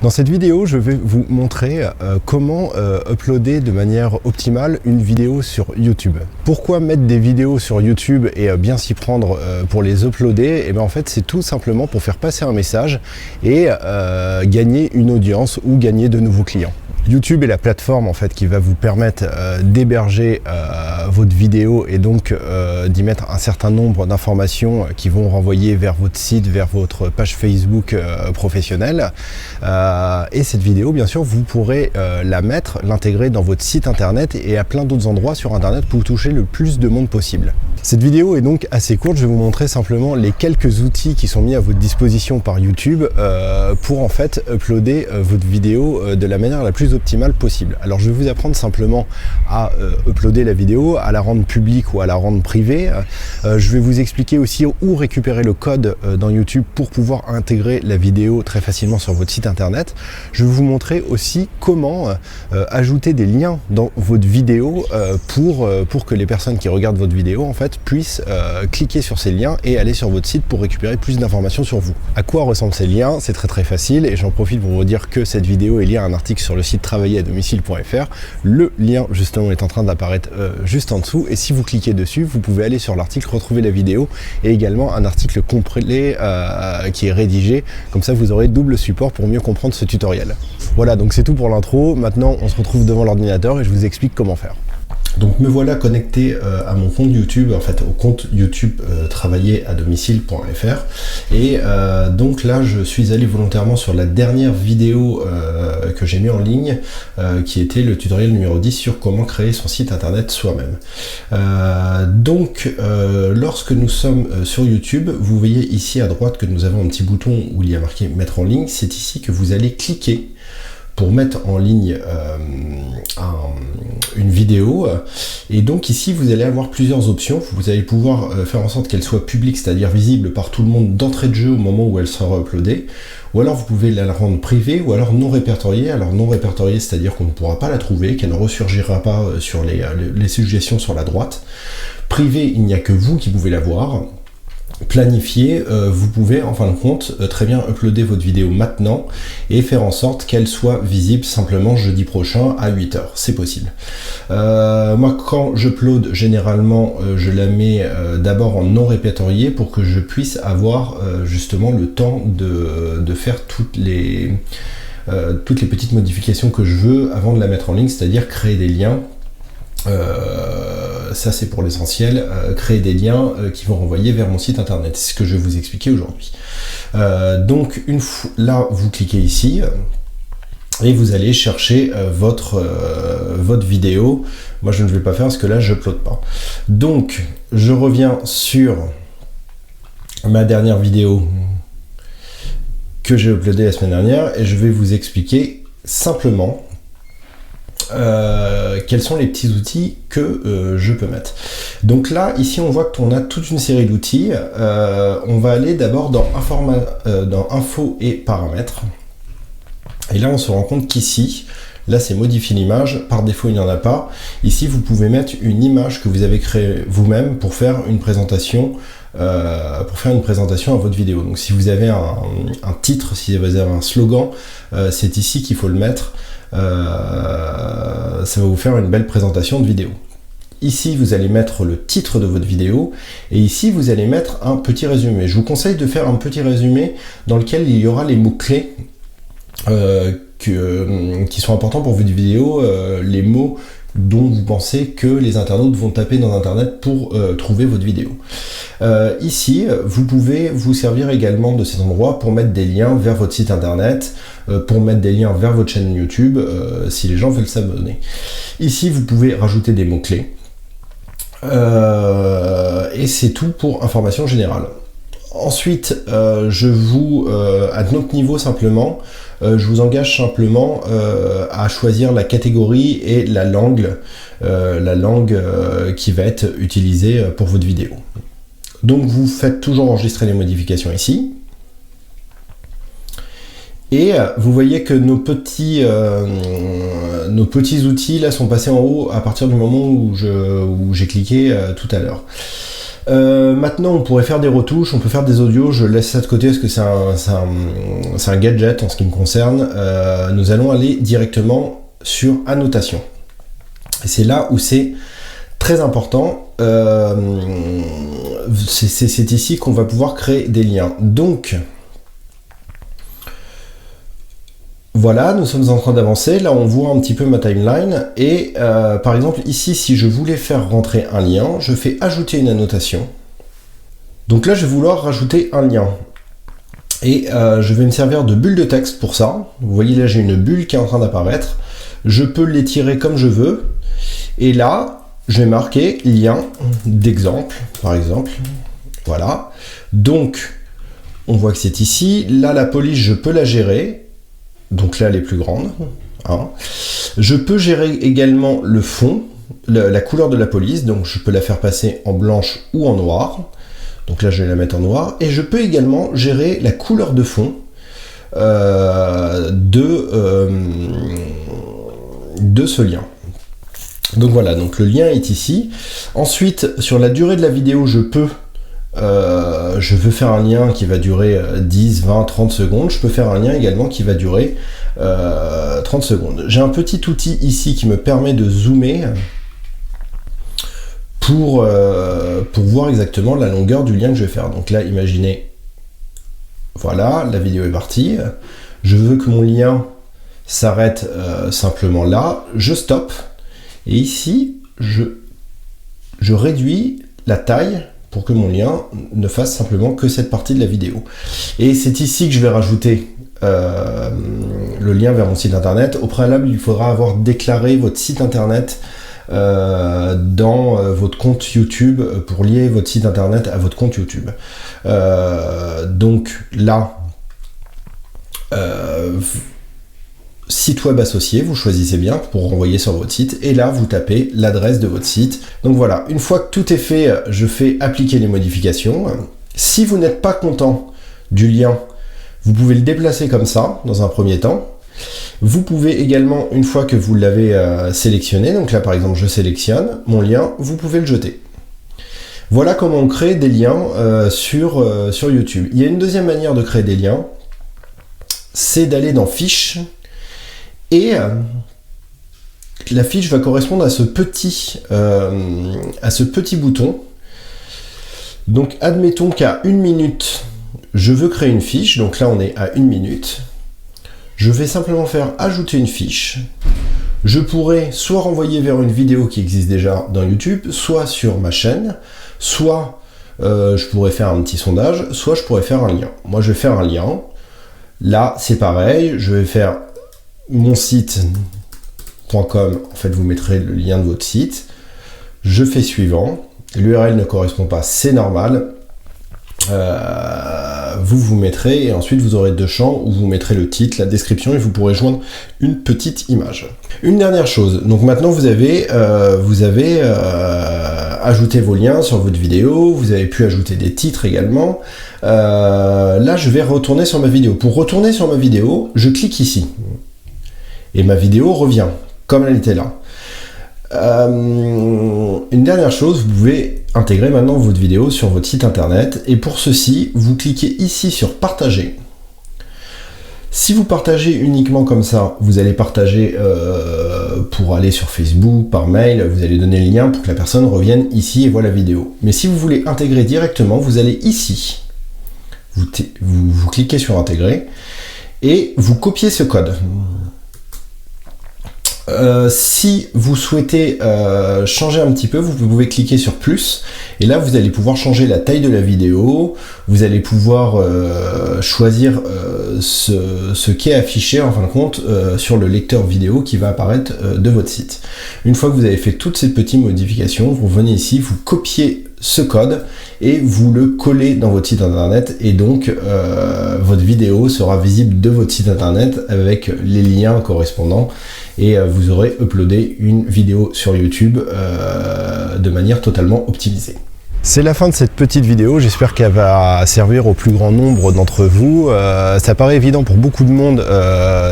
Dans cette vidéo, je vais vous montrer comment uploader de manière optimale une vidéo sur YouTube. Pourquoi mettre des vidéos sur YouTube et bien s'y prendre pour les uploader? Et bien en fait, c'est tout simplement pour faire passer un message et gagner une audience ou gagner de nouveaux clients. YouTube est la plateforme en fait qui va vous permettre d'héberger votre vidéo et donc d'y mettre un certain nombre d'informations qui vont renvoyer vers votre site, vers votre page Facebook professionnelle. Et cette vidéo, bien sûr, vous pourrez l'intégrer dans votre site internet et à plein d'autres endroits sur internet pour toucher le plus de monde possible. Cette vidéo est donc assez courte, je vais vous montrer simplement les quelques outils qui sont mis à votre disposition par YouTube pour en fait uploader votre vidéo de la manière la plus optimale possible. Alors je vais vous apprendre simplement à uploader la vidéo, à la rendre publique ou à la rendre privée. Je vais vous expliquer aussi où récupérer le code dans YouTube pour pouvoir intégrer la vidéo très facilement sur votre site internet. Je vais vous montrer aussi comment ajouter des liens dans votre vidéo pour que les personnes qui regardent votre vidéo en fait puissent cliquer sur ces liens et aller sur votre site pour récupérer plus d'informations sur vous. À quoi ressemblent ces liens? C'est très facile et j'en profite pour vous dire que cette vidéo est liée à un article sur le site travailler-à-domicile.fr. Le lien justement est en train d'apparaître juste en dessous et si vous cliquez dessus, vous pouvez aller sur l'article, retrouver la vidéo et également un article complet qui est rédigé. Comme ça, vous aurez double support pour mieux comprendre ce tutoriel. Voilà, donc c'est tout pour l'intro. Maintenant, on se retrouve devant l'ordinateur et je vous explique comment faire. Donc me voilà connecté à mon compte YouTube, en fait au compte YouTube travailler-à-domicile.fr et donc là je suis allé volontairement sur la dernière vidéo que j'ai mis en ligne qui était le tutoriel numéro 10 sur comment créer son site internet soi-même. Lorsque nous sommes sur YouTube, vous voyez ici à droite que nous avons un petit bouton où il y a marqué mettre en ligne. C'est ici que vous allez cliquer pour mettre en ligne une vidéo et donc ici vous allez avoir plusieurs options. Vous allez pouvoir faire en sorte qu'elle soit publique, c'est-à-dire visible par tout le monde d'entrée de jeu au moment où elle sera uploadée, ou alors vous pouvez la rendre privée ou alors non répertoriée. Alors non répertoriée, c'est-à-dire qu'on ne pourra pas la trouver, qu'elle ne ressurgira pas sur les suggestions sur la droite. Privée, il n'y a que vous qui pouvez la voir. Planifier, vous pouvez en fin de compte très bien uploader votre vidéo maintenant et faire en sorte qu'elle soit visible simplement jeudi prochain à 8h, c'est possible. Moi quand j'upload généralement je la mets d'abord en non répertorié pour que je puisse avoir justement le temps de faire toutes les petites modifications que je veux avant de la mettre en ligne, c'est-à-dire créer des liens. Ça c'est pour l'essentiel, créer des liens qui vont renvoyer vers mon site internet, c'est ce que je vais vous expliquer aujourd'hui. Donc une fois là, vous cliquez ici et vous allez chercher votre vidéo. Moi je ne vais pas faire parce que là je upload pas. Donc je reviens sur ma dernière vidéo que j'ai uploadée la semaine dernière et je vais vous expliquer simplement quels sont les petits outils que je peux mettre. Donc là, ici, on voit qu'on a toute une série d'outils. On va aller d'abord dans Info et Paramètres. Et là, on se rend compte qu'ici, là, c'est modifier l'image. Par défaut, il n'y en a pas. Ici, vous pouvez mettre une image que vous avez créée vous-même pour faire une présentation. À votre vidéo. Donc si vous avez un titre, si vous avez un slogan, c'est ici qu'il faut le mettre. Ça va vous faire une belle présentation de vidéo. Ici vous allez mettre le titre de votre vidéo et ici vous allez mettre un petit résumé. Je vous conseille de faire un petit résumé dans lequel il y aura les mots-clés qui sont importants pour votre vidéo, les mots dont vous pensez que les internautes vont taper dans internet pour trouver votre vidéo. Ici, vous pouvez vous servir également de cet endroit pour mettre des liens vers votre site internet, pour mettre des liens vers votre chaîne YouTube, si les gens veulent s'abonner. Ici, vous pouvez rajouter des mots-clés. Et c'est tout pour information générale. Ensuite, à notre niveau simplement, je vous engage simplement à choisir la catégorie et la langue qui va être utilisée pour votre vidéo. Donc vous faites toujours enregistrer les modifications ici. Et vous voyez que nos petits outils là sont passés en haut à partir du moment où j'ai cliqué tout à l'heure. Maintenant, on pourrait faire des retouches, on peut faire des audios, je laisse ça de côté parce que c'est un gadget en ce qui me concerne. Nous allons aller directement sur annotation. Et c'est là où c'est très important. C'est ici qu'on va pouvoir créer des liens. Donc, voilà, nous sommes en train d'avancer. Là, on voit un petit peu ma timeline. Et par exemple, ici, si je voulais faire rentrer un lien, je fais ajouter une annotation. Donc là, je vais vouloir rajouter un lien. Et je vais me servir de bulle de texte pour ça. Vous voyez, là, j'ai une bulle qui est en train d'apparaître. Je peux l'étirer comme je veux. Et là, je vais marquer lien d'exemple, par exemple. Voilà. Donc, on voit que c'est ici. Là, la police, je peux la gérer. Donc là, elle est plus grande. Hein. Je peux gérer également le fond, la couleur de la police. Donc, je peux la faire passer en blanche ou en noir. Donc là, je vais la mettre en noir. Et je peux également gérer la couleur de fond de ce lien. Donc voilà, donc le lien est ici. Ensuite, sur la durée de la vidéo, je veux faire un lien qui va durer 10, 20, 30 secondes. Je peux faire un lien également qui va durer 30 secondes. J'ai un petit outil ici qui me permet de zoomer pour voir exactement la longueur du lien que je vais faire. Donc là, imaginez, voilà, la vidéo est partie. Je veux que mon lien s'arrête simplement là. Je stoppe. Et ici, je réduis la taille pour que mon lien ne fasse simplement que cette partie de la vidéo. Et c'est ici que je vais rajouter le lien vers mon site internet. Au préalable, il faudra avoir déclaré votre site internet dans votre compte YouTube pour lier votre site internet à votre compte YouTube. Donc là, site web associé, vous choisissez bien pour renvoyer sur votre site, et là vous tapez l'adresse de votre site. Donc voilà, une fois que tout est fait, je fais appliquer les modifications. Si vous n'êtes pas content du lien, vous pouvez le déplacer comme ça dans un premier temps. Vous pouvez également, une fois que vous l'avez sélectionné, donc là par exemple je sélectionne mon lien, vous pouvez le jeter. Voilà comment on crée des liens sur YouTube. Il y a une deuxième manière de créer des liens, c'est d'aller dans Fiches, et la fiche va correspondre à ce petit bouton. Donc admettons qu'à 1 minute, je veux créer une fiche. Donc là on est à 1 minute. Je vais simplement faire ajouter une fiche. Je pourrais soit renvoyer vers une vidéo qui existe déjà dans YouTube, soit sur ma chaîne, soit je pourrais faire un petit sondage, soit je pourrais faire un lien. Moi je vais faire un lien. Là c'est pareil, je vais faire mon site.com, en fait vous mettrez le lien de votre site. Je fais suivant. L'URL ne correspond pas, c'est normal. Vous mettrez, et ensuite vous aurez deux champs où vous mettrez le titre, la description, et vous pourrez joindre une petite image. Une dernière chose, donc maintenant vous avez ajouté vos liens sur votre vidéo, vous avez pu ajouter des titres également. Là je vais retourner sur ma vidéo. Pour retourner sur ma vidéo, je clique ici. Et ma vidéo revient, comme elle était là. Une dernière chose, vous pouvez intégrer maintenant votre vidéo sur votre site internet, et pour ceci, vous cliquez ici sur partager. Si vous partagez uniquement comme ça, vous allez partager pour aller sur Facebook, par mail, vous allez donner le lien pour que la personne revienne ici et voit la vidéo. Mais si vous voulez intégrer directement, vous allez ici, vous cliquez sur intégrer, et vous copiez ce code. Si vous souhaitez changer un petit peu, vous pouvez cliquer sur plus, et là vous allez pouvoir changer la taille de la vidéo, vous allez pouvoir choisir ce qui est affiché en fin de compte sur le lecteur vidéo qui va apparaître de votre site. Une fois que vous avez fait toutes ces petites modifications, vous venez ici, vous copiez ce code et vous le collez dans votre site internet, et donc votre vidéo sera visible de votre site internet avec les liens correspondants, et vous aurez uploadé une vidéo sur YouTube de manière totalement optimisée. C'est la fin de cette petite vidéo, j'espère qu'elle va servir au plus grand nombre d'entre vous. Ça paraît évident pour beaucoup de monde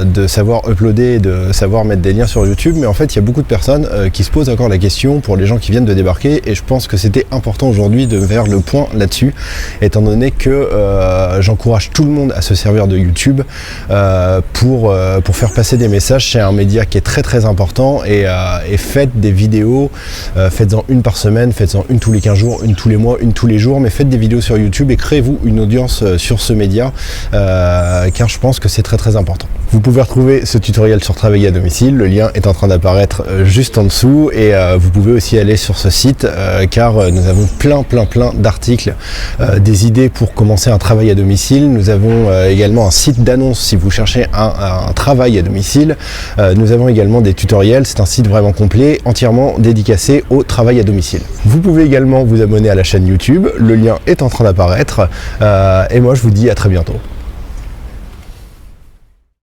de savoir uploader et de savoir mettre des liens sur YouTube, mais en fait il y a beaucoup de personnes qui se posent encore la question pour les gens qui viennent de débarquer, et je pense que c'était important aujourd'hui de faire le point là-dessus, étant donné que j'encourage tout le monde à se servir de YouTube pour faire passer des messages. C'est un média qui est très important, et faites des vidéos, faites-en une par semaine, faites-en une tous les 15 jours, une tous les mois, une tous les jours, mais faites des vidéos sur YouTube et créez-vous une audience sur ce média, car je pense que c'est très important. Vous pouvez retrouver ce tutoriel sur travailler à domicile, le lien est en train d'apparaître juste en dessous, et vous pouvez aussi aller sur ce site car nous avons plein d'articles, des idées pour commencer un travail à domicile. Nous avons également un site d'annonce si vous cherchez un travail à domicile. Nous avons également des tutoriels, c'est un site vraiment complet, entièrement dédicacé au travail à domicile. Vous pouvez également vous abonner à la chaîne YouTube, le lien est en train d'apparaître, et moi je vous dis à très bientôt.